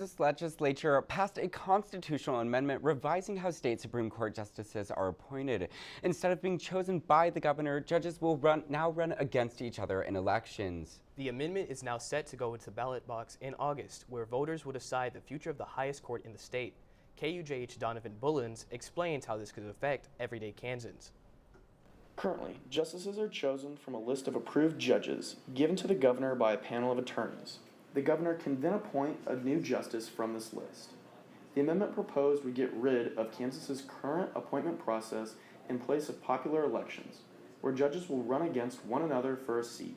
This legislature passed a constitutional amendment revising how state Supreme Court justices are appointed. Instead of being chosen by the governor, judges will now run against each other in elections. The amendment is now set to go into the ballot box in August, where voters will decide the future of the highest court in the state. KUJH Donovan Bullens explains how this could affect everyday Kansans. Currently, justices are chosen from a list of approved judges given to the governor by a panel of attorneys. The governor can then appoint a new justice from this list. The amendment proposed would get rid of Kansas's current appointment process in place of popular elections, where judges will run against one another for a seat.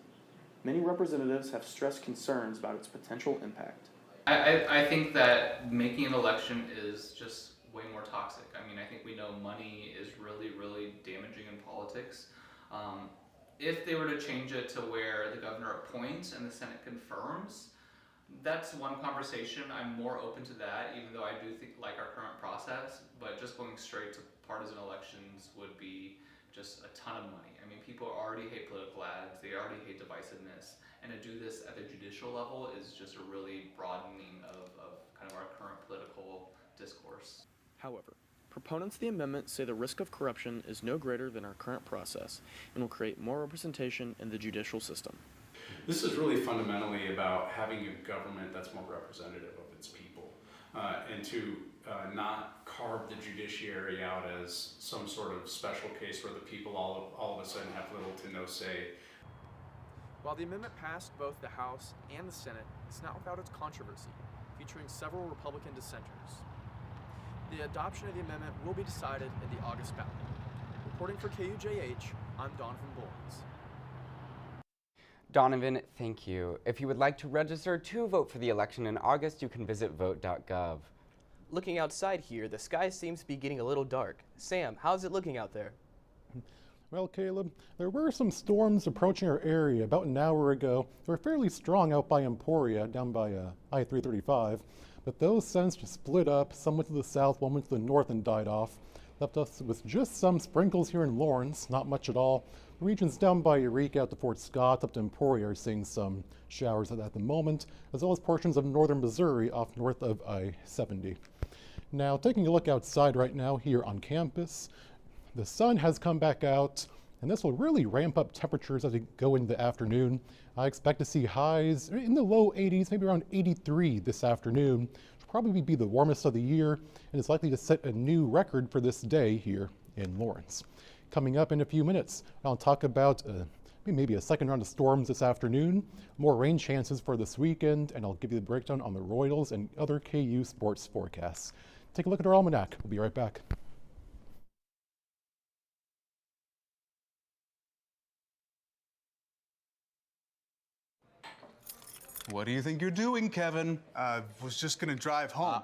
Many representatives have stressed concerns about its potential impact. I think that making an election is just way more toxic. I mean, I think we know money is really damaging in politics. If they were to change it to where the governor appoints and the Senate confirms, that's one conversation. I'm more open to that, even though I do think like our current process, but just going straight to partisan elections would be just a ton of money. I mean, people already hate political ads, they already hate divisiveness, and to do this at the judicial level is just a really broadening of kind of our current political discourse. However, proponents of the amendment say the risk of corruption is no greater than our current process and will create more representation in the judicial system. This is really fundamentally about having a government that's more representative of its people, and to not carve the judiciary out as some sort of special case where the people all of a sudden have little to no say. While the amendment passed both the House and the Senate, it's not without its controversy, featuring several Republican dissenters. The adoption of the amendment will be decided in the August ballot. Reporting for KUJH, I'm Donovan Bullens. Donovan, thank you. If you would like to register to vote for the election in August, you can visit vote.gov. Looking outside here, the sky seems to be getting a little dark. Sam, how's it looking out there? Well, Caleb, there were some storms approaching our area about an hour ago. They were fairly strong out by Emporia, down by I-335, but those since just split up. Some went to the south, one went to the north and died off. Left us with just some sprinkles here in Lawrence, not much at all. The regions down by Eureka out to Fort Scott, up to Emporia are seeing some showers at the moment, as well as portions of northern Missouri off north of I-70. Now, taking a look outside right now here on campus, the sun has come back out, and this will really ramp up temperatures as we go into the afternoon. I expect to see highs in the low 80s, maybe around 83 this afternoon, which will probably be the warmest of the year, and is likely to set a new record for this day here in Lawrence. Coming up in a few minutes, I'll talk about maybe a second round of storms this afternoon, more rain chances for this weekend, and I'll give you the breakdown on the Royals and other KU sports forecasts. Take a look at our almanac. We'll be right back. What do you think you're doing, Kevin? Was just gonna drive home.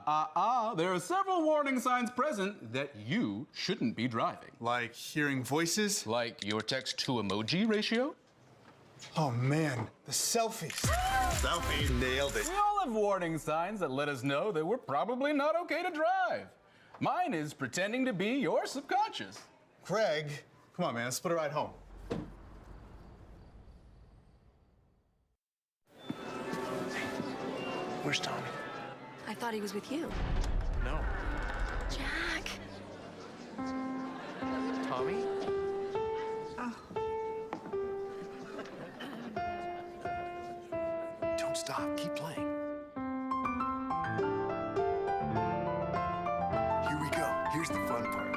There are several warning signs present that you shouldn't be driving. Like hearing voices? Like your text-to-emoji ratio? Oh man, the selfies. Selfie, nailed it. We all have warning signs that let us know that we're probably not okay to drive. Mine is pretending to be your subconscious. Craig, come on man, let's put a ride home. Where's Tommy? I thought he was with you. No. Jack. Tommy? Oh. Don't stop, keep playing. Here we go, here's the fun part.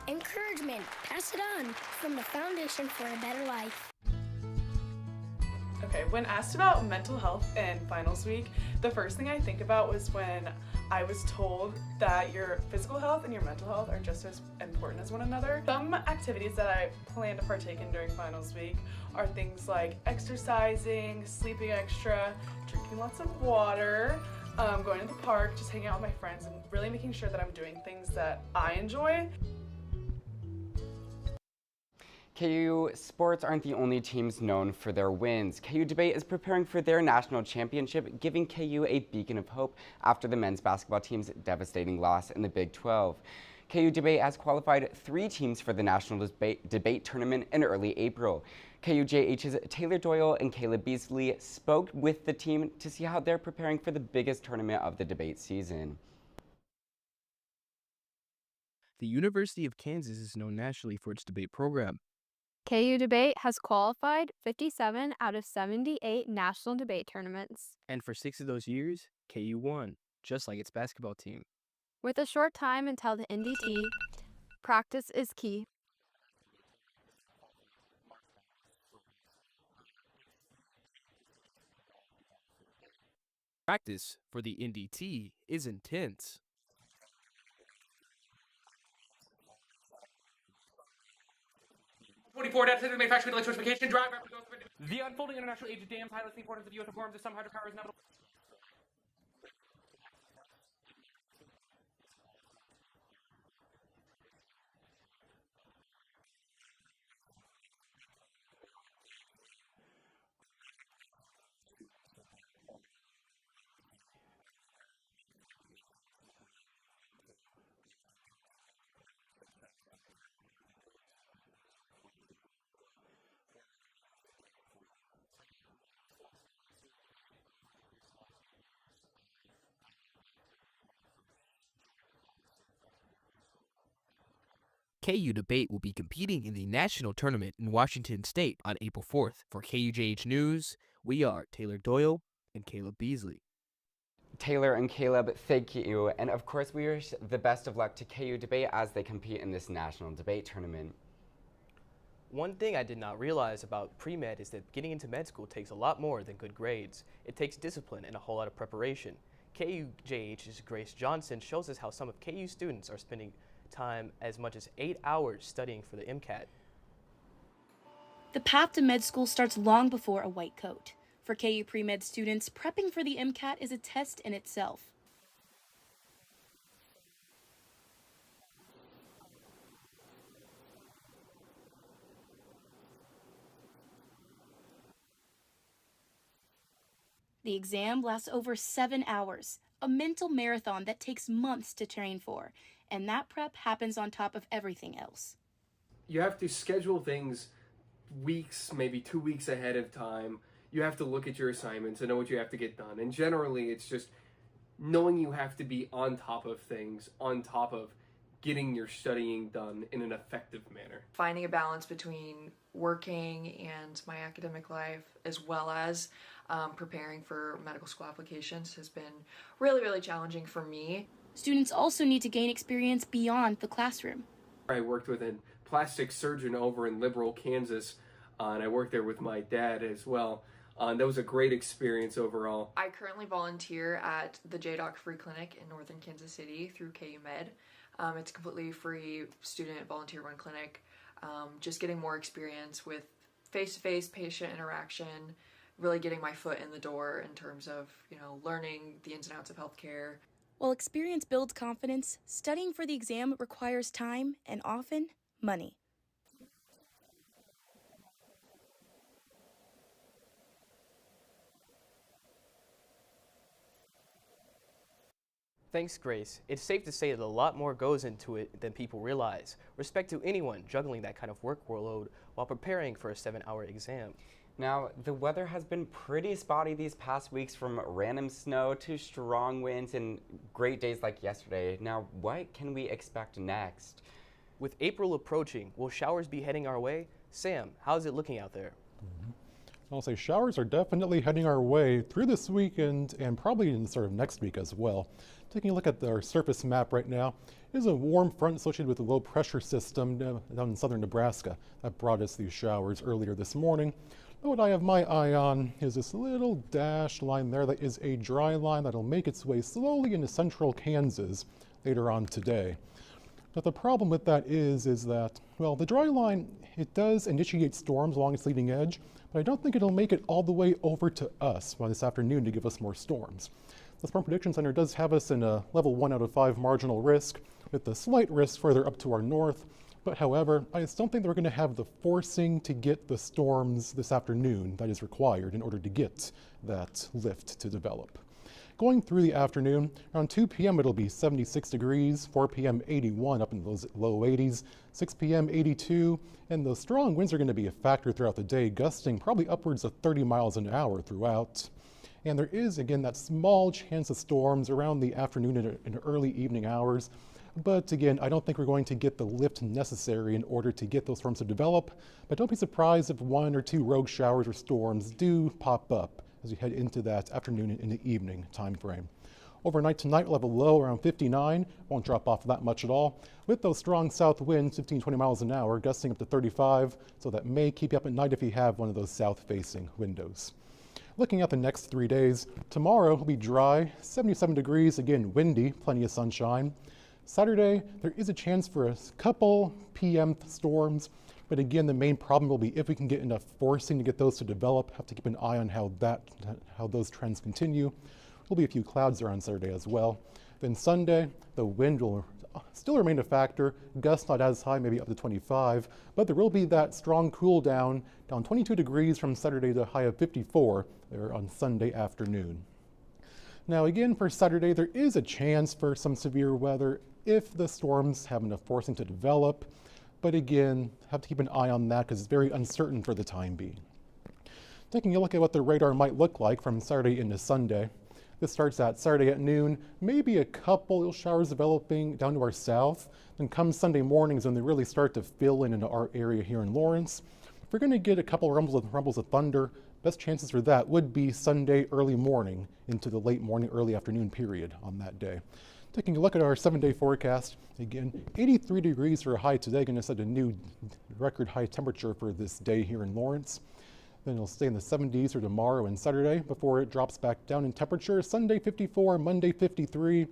Encouragement, pass it on from the Foundation for a Better Life. Okay, when asked about mental health in finals week, the first thing I think about was when I was told that your physical health and your mental health are just as important as one another. Some activities that I plan to partake in during finals week are things like exercising, sleeping extra, drinking lots of water, going to the park, just hanging out with my friends, and really making sure that I'm doing things that I enjoy. KU sports aren't the only teams known for their wins. KU Debate is preparing for their national championship, giving KU a beacon of hope after the men's basketball team's devastating loss in the Big 12. KU Debate has qualified 3 teams for the national debate tournament in early April. KUJH's Taylor Doyle and Caleb Beasley spoke with the team to see how they're preparing for the biggest tournament of the debate season. The University of Kansas is known nationally for its debate program. KU Debate has qualified 57 out of 78 national debate tournaments. And for 6 of those years, KU won, just like its basketball team. With a short time until the NDT, practice is key. Practice for the NDT is intense. Manufacturing electrification drive. The unfolding international age of dams highlights the importance of U.S. reforms of some hydropower is inevitable. KU Debate will be competing in the national tournament in Washington State on April 4th. For KUJH News, we are Taylor Doyle and Caleb Beasley. Taylor and Caleb, thank you. And of course, we wish the best of luck to KU Debate as they compete in this national debate tournament. One thing I did not realize about pre-med is that getting into med school takes a lot more than good grades. It takes discipline and a whole lot of preparation. KUJH's Grace Johnson shows us how some of KU students are spending time as much as 8 hours studying for the MCAT. The path to med school starts long before a white coat. For KU pre-med students, prepping for the MCAT is a test in itself. The exam lasts over 7 hours, a mental marathon that takes months to train for, and that prep happens on top of everything else. You have to schedule things weeks, maybe 2 weeks ahead of time. You have to look at your assignments and know what you have to get done. And generally, it's just knowing you have to be on top of things, on top of getting your studying done in an effective manner. Finding a balance between working and my academic life, as well as preparing for medical school applications, has been really, really challenging for me. Students also need to gain experience beyond the classroom. I worked with a plastic surgeon over in Liberal, Kansas, and I worked there with my dad as well. That was a great experience overall. I currently volunteer at the JDoc Free Clinic in northern Kansas City through KU Med. It's a completely free student volunteer-run clinic. Just getting more experience with face-to-face patient interaction, really getting my foot in the door in terms of, learning the ins and outs of healthcare. While experience builds confidence, studying for the exam requires time and often money. Thanks, Grace. It's safe to say that a lot more goes into it than people realize. Respect to anyone juggling that kind of workload while preparing for a 7-hour exam. Now, the weather has been pretty spotty these past weeks, from random snow to strong winds and great days like yesterday. Now, what can we expect next? With April approaching, will showers be heading our way? Sam, how's it looking out there? I'll say showers are definitely heading our way through this weekend and probably in sort of next week as well. Taking a look at our surface map right now is a warm front associated with a low pressure system down in southern Nebraska that brought us these showers earlier this morning. But what I have my eye on is this little dashed line there that is a dry line that'll make its way slowly into central Kansas later on today. But the problem with that is that, well, the dry line, it does initiate storms along its leading edge, but I don't think it'll make it all the way over to us by this afternoon to give us more storms. The Storm Prediction Center does have us in a level 1 out of 5 marginal risk, with a slight risk further up to our north. But however, I just don't think that we're going to have the forcing to get the storms this afternoon that is required in order to get that lift to develop. Going through the afternoon, around 2 p.m. it'll be 76 degrees, 4 p.m. 81 up in those low 80s, 6 p.m. 82, and those strong winds are going to be a factor throughout the day, gusting probably upwards of 30 miles an hour throughout. And there is, again, that small chance of storms around the afternoon and early evening hours. But again, I don't think we're going to get the lift necessary in order to get those storms to develop. But don't be surprised if 1 or 2 rogue showers or storms do pop up as we head into that afternoon and in the evening time frame. Overnight tonight, we'll have a low around 59. Won't drop off that much at all. With those strong south winds, 15-20 miles an hour, gusting up to 35. So that may keep you up at night if you have one of those south-facing windows. Looking at the next 3 days, tomorrow will be dry, 77 degrees, again windy, plenty of sunshine. Saturday, there is a chance for a couple PM storms, but again, the main problem will be if we can get enough forcing to get those to develop. Have to keep an eye on how those trends continue. There'll be a few clouds there on Saturday as well. Then Sunday, the wind will still remain a factor. Gusts not as high, maybe up to 25, but there will be that strong cool down 22 degrees from Saturday to a high of 54 there on Sunday afternoon. Now again, for Saturday, there is a chance for some severe weather if the storms have enough forcing to develop. But again, have to keep an eye on that because it's very uncertain for the time being. Taking a look at what the radar might look like from Saturday into Sunday. This starts at Saturday at noon, maybe a couple showers developing down to our south. Then come Sunday mornings when they really start to fill in into our area here in Lawrence. If we're going to get a couple rumbles of thunder, best chances for that would be Sunday early morning into the late morning, early afternoon period on that day. Taking a look at our 7-day forecast, again, 83 degrees for a high today, going to set a new record high temperature for this day here in Lawrence. Then it'll stay in the 70s for tomorrow and Saturday before it drops back down in temperature. Sunday 54, Monday 53,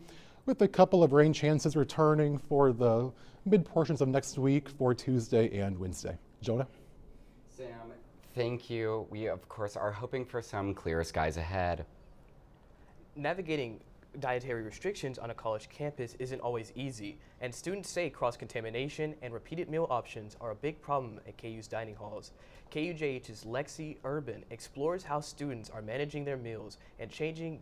with a couple of rain chances returning for the mid portions of next week for Tuesday and Wednesday. Jonah? Sam, thank you. We, of course, are hoping for some clear skies ahead. Navigating dietary restrictions on a college campus isn't always easy, and students say cross-contamination and repeated meal options are a big problem at KU's dining halls. KUJH's Lexi Urban explores how students are managing their meals and changing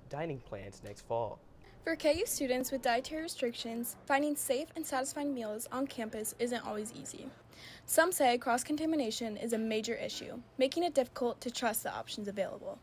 dining plans next fall. For KU students with dietary restrictions, finding safe and satisfying meals on campus isn't always easy. Some say cross-contamination is a major issue, making it difficult to trust the options available.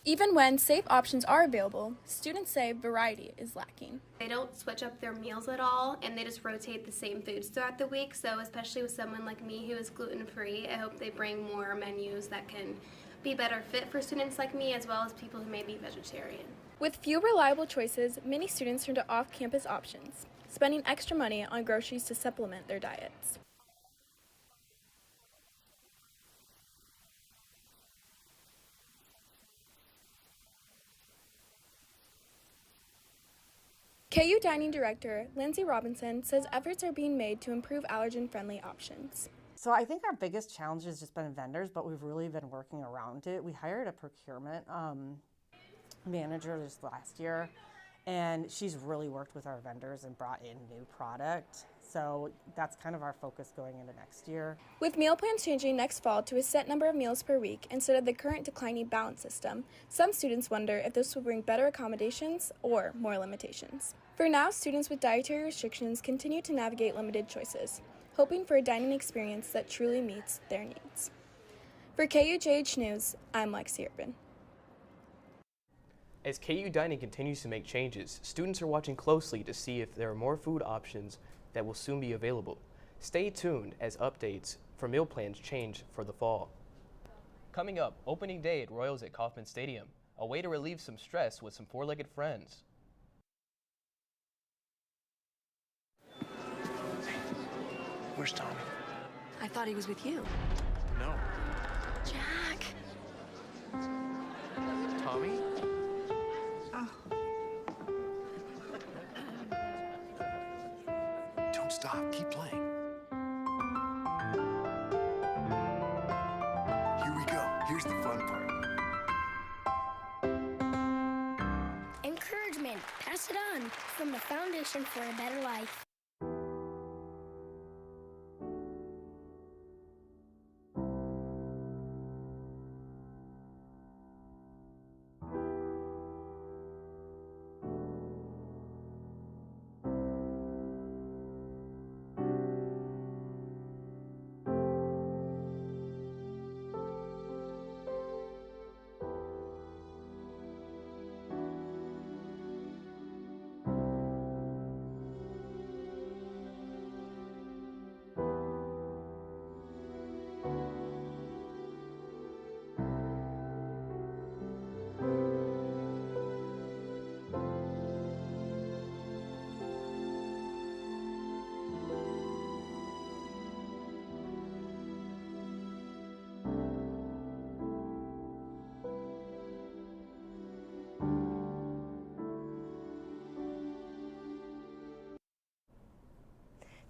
Even when safe options are available, students say variety is lacking. They don't switch up their meals at all, and they just rotate the same foods throughout the week. So especially with someone like me who is gluten-free, I hope they bring more menus that can be better fit for students like me, as well as people who may be vegetarian. With few reliable choices, many students turn to off-campus options, spending extra money on groceries to supplement their diets. KU Dining Director Lindsay Robinson says efforts are being made to improve allergen-friendly options. So I think our biggest challenge has just been vendors, but we've really been working around it. We hired a procurement manager this last year, and she's really worked with our vendors and brought in new product. So that's kind of our focus going into next year. With meal plans changing next fall to a set number of meals per week instead of the current declining balance system, some students wonder if this will bring better accommodations or more limitations. For now, students with dietary restrictions continue to navigate limited choices, hoping for a dining experience that truly meets their needs. For KUJH News, I'm Lexi Urban. As KU Dining continues to make changes, students are watching closely to see if there are more food options that will soon be available. Stay tuned as updates for meal plans change for the fall. Coming up, opening day at Royals at Kauffman Stadium, a way to relieve some stress with some four-legged friends. Where's Tommy? I thought he was with you. No. Jack. Tommy? Oh. Don't stop. Keep playing. Here we go. Here's the fun part. Encouragement. Pass it on from the Foundation for a Better Life.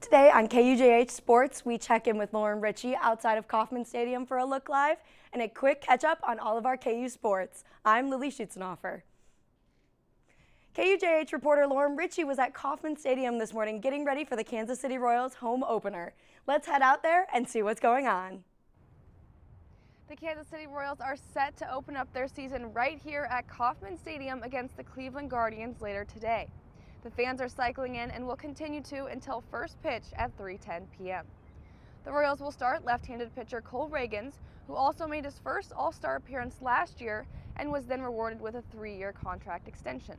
Today on KUJH Sports, we check in with Lauren Ritchie outside of Kauffman Stadium for a look live and a quick catch up on all of our KU sports. I'm Lily Schutzenhofer. KUJH reporter Lauren Ritchie was at Kauffman Stadium this morning getting ready for the Kansas City Royals home opener. Let's head out there and see what's going on. The Kansas City Royals are set to open up their season right here at Kauffman Stadium against the Cleveland Guardians later today. The fans are cycling in and will continue to until first pitch at 3:10 p.m. The Royals will start left-handed pitcher Cole Reagans, who also made his first All-Star appearance last year and was then rewarded with a 3-year contract extension.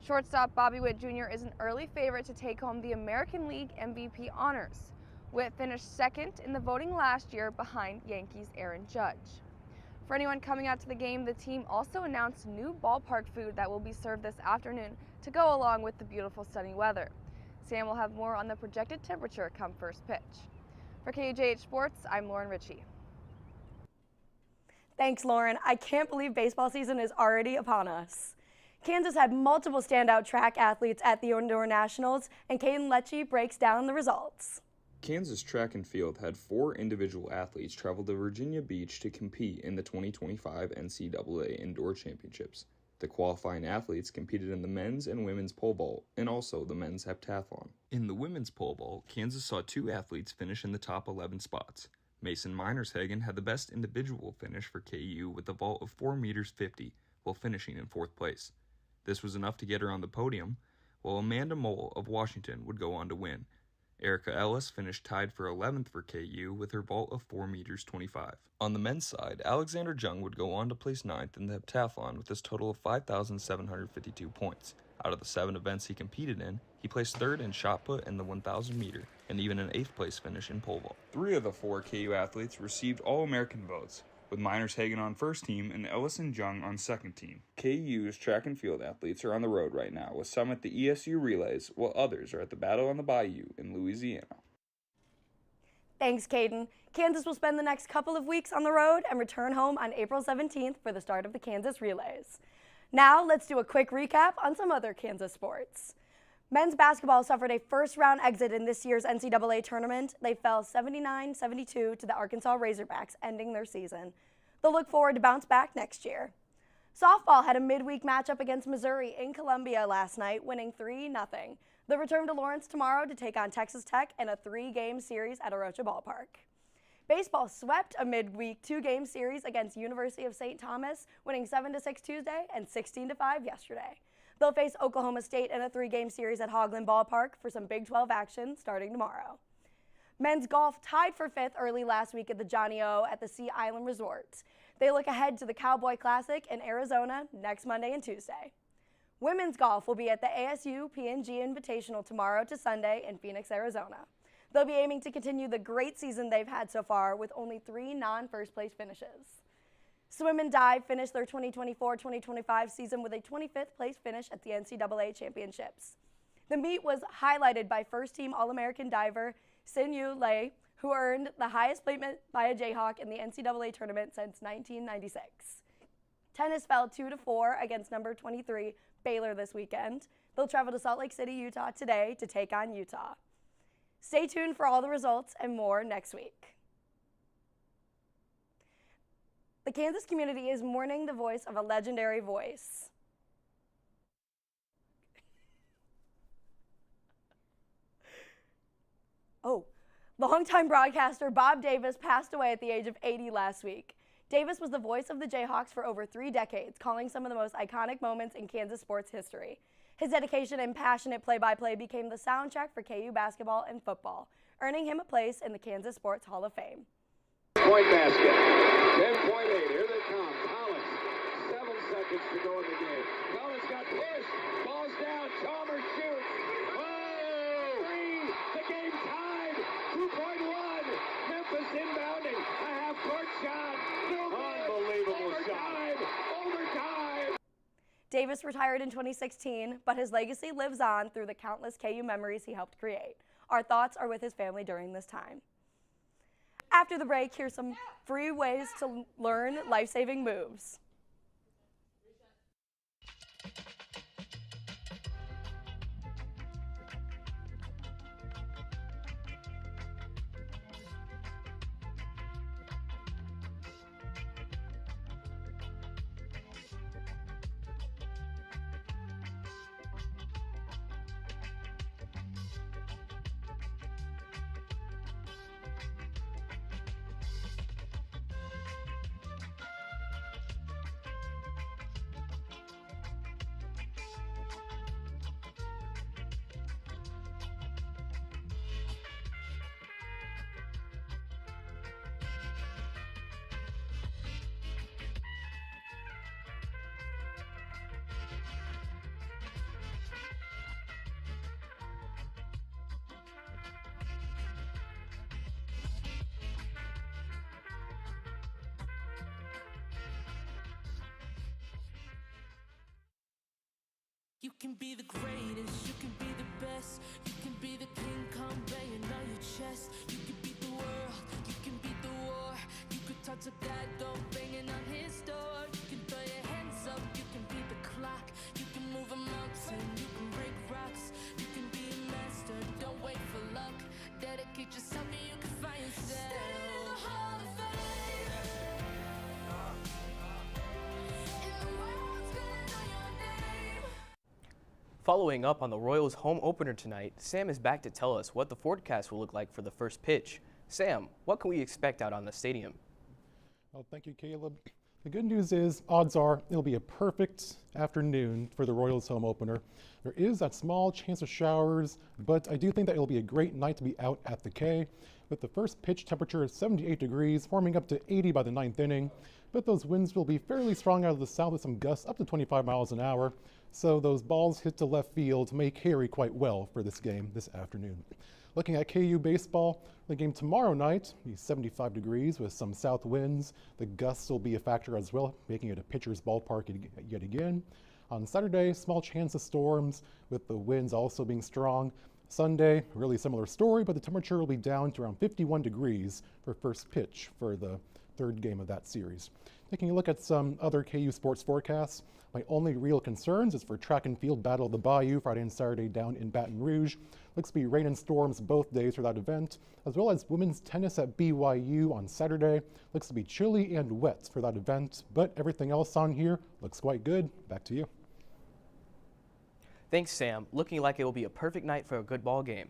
Shortstop Bobby Witt Jr. is an early favorite to take home the American League MVP honors. Witt finished second in the voting last year behind Yankees' Aaron Judge. For anyone coming out to the game, the team also announced new ballpark food that will be served this afternoon to go along with the beautiful sunny weather. Sam will have more on the projected temperature come first pitch. For KUJH Sports, I'm Lauren Ritchie. Thanks, Lauren. I can't believe baseball season is already upon us. Kansas had multiple standout track athletes at the Indoor Nationals, and Caden Lecce breaks down the results. Kansas track and field had 4 individual athletes travel to Virginia Beach to compete in the 2025 NCAA Indoor Championships. The qualifying athletes competed in the men's and women's pole vault and also the men's heptathlon. In the women's pole vault, Kansas saw 2 athletes finish in the top 11 spots. Mason Minershagen had the best individual finish for KU with a vault of 4 meters 50 while finishing in 4th place. This was enough to get her on the podium, while Amanda Mole of Washington would go on to win. Erica Ellis finished tied for 11th for KU with her vault of 4 meters 25. On the men's side, Alexander Jung would go on to place 9th in the heptathlon with his total of 5,752 points. Out of the 7 events he competed in, he placed 3rd in shot put and the 1,000 meter, and even an 8th place finish in pole vault. 3 of the 4 KU athletes received All-American votes, with Minershagen on first team and Ellis and Jung on second team. KU's track and field athletes are on the road right now, with some at the ESU Relays, while others are at the Battle on the Bayou in Louisiana. Thanks, Caden. Kansas will spend the next couple of weeks on the road and return home on April 17th for the start of the Kansas Relays. Now, let's do a quick recap on some other Kansas sports. Men's basketball suffered a first-round exit in this year's NCAA tournament. They fell 79-72 to the Arkansas Razorbacks, ending their season. They'll look forward to bounce back next year. Softball had a midweek matchup against Missouri in Columbia last night, winning 3-0. They'll return to Lawrence tomorrow to take on Texas Tech in a 3-game series at Arocha Ballpark. Baseball swept a midweek 2-game series against University of St. Thomas, winning 7-6 Tuesday and 16-5 yesterday. They'll face Oklahoma State in a 3-game series at Hoagland Ballpark for some Big 12 action starting tomorrow. Men's golf tied for 5th early last week at the Johnny O at the Sea Island Resort. They look ahead to the Cowboy Classic in Arizona next Monday and Tuesday. Women's golf will be at the ASU P&G Invitational tomorrow to Sunday in Phoenix, Arizona. They'll be aiming to continue the great season they've had so far with only 3 non-first place finishes. Swim and Dive finished their 2024-2025 season with a 25th place finish at the NCAA Championships. The meet was highlighted by first-team All-American diver Sin-Yu Lei, who earned the highest placement by a Jayhawk in the NCAA tournament since 1996. Tennis fell 2-4 against number 23 Baylor this weekend. They'll travel to Salt Lake City, Utah today to take on Utah. Stay tuned for all the results and more next week. The Kansas community is mourning the voice of a legendary voice. Longtime broadcaster Bob Davis passed away at the age of 80 last week. Davis was the voice of the Jayhawks for over 3 decades, calling some of the most iconic moments in Kansas sports history. His dedication and passionate play-by-play became the soundtrack for KU basketball and football, earning him a place in the Kansas Sports Hall of Fame. Point basket. 10.8. Here they come. Collins. 7 seconds to go in the game. Collins got pushed. Ball's down. Chalmers shoots. Oh! 3. The game tied. 2.1. Memphis inbounding. A half-court shot. Unbelievable shot. Overtime. Davis retired in 2016, but his legacy lives on through the countless KU memories he helped create. Our thoughts are with his family during this time. After the break, here's some free ways to learn life-saving moves. You can be the greatest, you can be the best, you can be the King Kong banging on your chest. You can beat the world, you can beat the war. You could touch up that dog banging on his door. You can throw your hands up, you can beat the clock. You can move a mountain, you can break rocks. You can be a master, don't wait for luck. Dedicate yourself and you can find yourself. Stand in the Hall of Fame. Following up on the Royals' home opener tonight, Sam is back to tell us what the forecast will look like for the first pitch. Sam, what can we expect out on the stadium? Well, thank you, Caleb. The good news is, odds are, it'll be a perfect afternoon for the Royals' home opener. There is that small chance of showers, but I do think that it'll be a great night to be out at the K, with the first pitch temperature of 78 degrees, warming up to 80 by the 9th inning. But those winds will be fairly strong out of the south with some gusts up to 25 miles an hour, so those balls hit to left field may carry quite well for this game this afternoon. Looking at KU baseball, the game tomorrow night will be 75 degrees with some south winds. The gusts will be a factor as well, making it a pitcher's ballpark yet again. On Saturday, small chance of storms with the winds also being strong. Sunday, really similar story, but the temperature will be down to around 51 degrees for first pitch for the third game of that series. Taking a look at some other KU sports forecasts, my only real concerns is for track and field Battle of the Bayou Friday and Saturday down in Baton Rouge. Looks to be rain and storms both days for that event, as well as women's tennis at BYU on Saturday. Looks to be chilly and wet for that event, but everything else on here looks quite good. Back to you. Thanks, Sam. Looking like it will be a perfect night for a good ball game.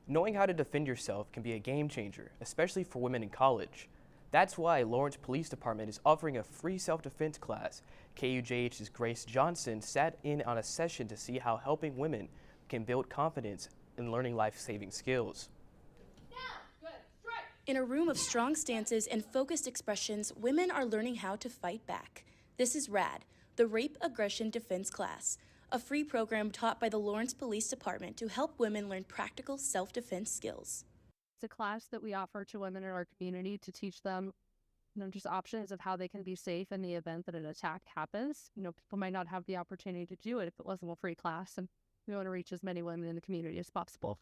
Knowing how to defend yourself can be a game changer, especially for women in college. That's why Lawrence Police Department is offering a free self-defense class. KUJH's Grace Johnson sat in on a session to see how helping women can build confidence in learning life-saving skills. In a room of strong stances and focused expressions, women are learning how to fight back. This is RAD, the Rape Aggression Defense Class, a free program taught by the Lawrence Police Department to help women learn practical self-defense skills. It's a class that we offer to women in our community to teach them, just options of how they can be safe in the event that an attack happens. People might not have the opportunity to do it if it wasn't a free class, and we want to reach as many women in the community as possible.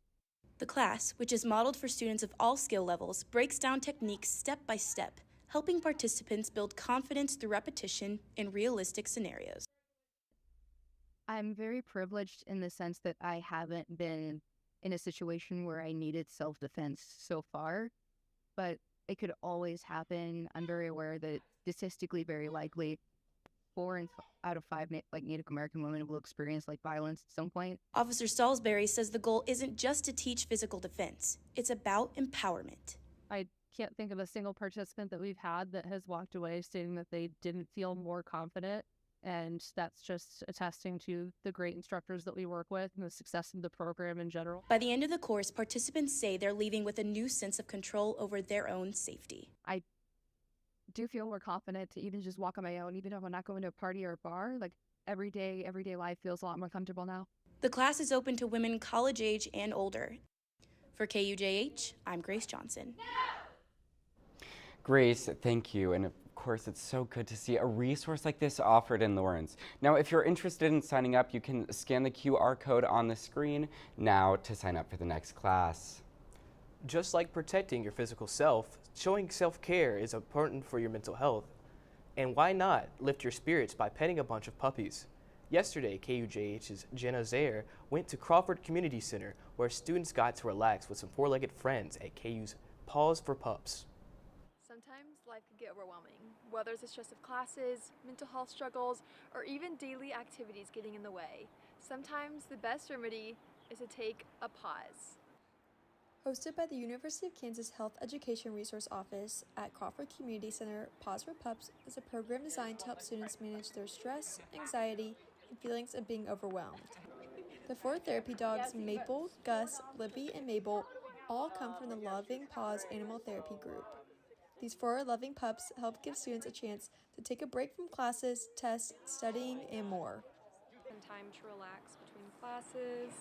The class, which is modeled for students of all skill levels, breaks down techniques step by step, helping participants build confidence through repetition in realistic scenarios. I'm very privileged in the sense that I haven't been in a situation where I needed self-defense so far, but it could always happen. I'm very aware that statistically very likely 4 out of 5 Native American women will experience violence at some point. Officer Salisbury says the goal isn't just to teach physical defense, it's about empowerment. I can't think of a single participant that we've had that has walked away stating that they didn't feel more confident. And that's just attesting to the great instructors that we work with and the success of the program in general. By the end of the course, participants say they're leaving with a new sense of control over their own safety. I do feel more confident to even just walk on my own, even if I'm not going to a party or a bar. Everyday life feels a lot more comfortable now. The class is open to women college age and older. For KUJH, I'm Grace Johnson. Grace, thank you. And of course, it's so good to see a resource like this offered in Lawrence. Now, if you're interested in signing up, you can scan the QR code on the screen now to sign up for the next class. Just like protecting your physical self, showing self-care is important for your mental health. And why not lift your spirits by petting a bunch of puppies? Yesterday, KUJH's Jenna Zaire went to Crawford Community Center, where students got to relax with some four-legged friends at KU's Paws for Pups. Sometimes life can get overwhelming, whether it's the stress of classes, mental health struggles, or even daily activities getting in the way. Sometimes the best remedy is to take a pause. Hosted by the University of Kansas Health Education Resource Office at Crawford Community Center, Pause for Pups is a program designed to help students manage their stress, anxiety, and feelings of being overwhelmed. The 4 therapy dogs, Maple, Gus, Libby, and Mabel, all come from the Loving Paws Animal Therapy Group. These 4 loving pups help give students a chance to take a break from classes, tests, studying, and more. And time to relax between classes,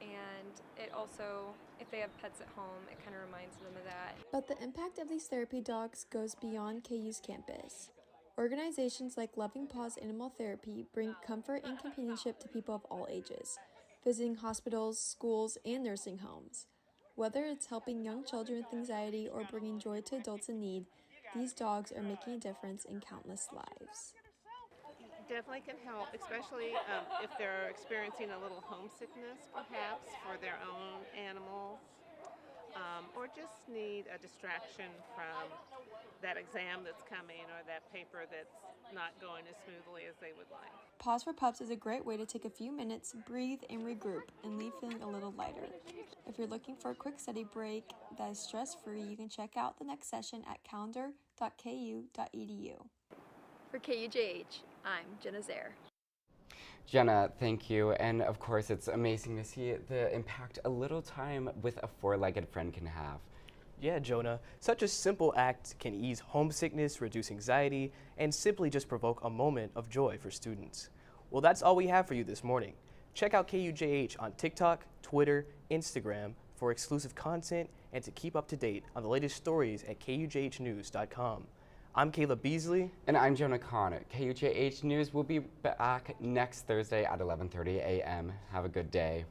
and it also, if they have pets at home, it kind of reminds them of that. But the impact of these therapy dogs goes beyond KU's campus. Organizations like Loving Paws Animal Therapy bring comfort and companionship to people of all ages, visiting hospitals, schools, and nursing homes. Whether it's helping young children with anxiety or bringing joy to adults in need, these dogs are making a difference in countless lives. Definitely can help, especially if they're experiencing a little homesickness, perhaps, for their own animals, or just need a distraction from that exam that's coming or that paper that's not going as smoothly as they would like. Paws for Pups is a great way to take a few minutes, breathe, and regroup, and leave feeling a little lighter. If you're looking for a quick study break that is stress-free, you can check out the next session at calendar.ku.edu. For KUJH, I'm Jenna Zare. Jenna, thank you. And of course, it's amazing to see the impact a little time with a four-legged friend can have. Yeah, Jonah. Such a simple act can ease homesickness, reduce anxiety, and simply just provoke a moment of joy for students. Well, that's all we have for you this morning. Check out KUJH on TikTok, Twitter, Instagram for exclusive content and to keep up to date on the latest stories at kujhnews.com. I'm Caleb Beasley. And I'm Jonah Kahn. KUJH News will be back next Thursday at 11:30 a.m. Have a good day.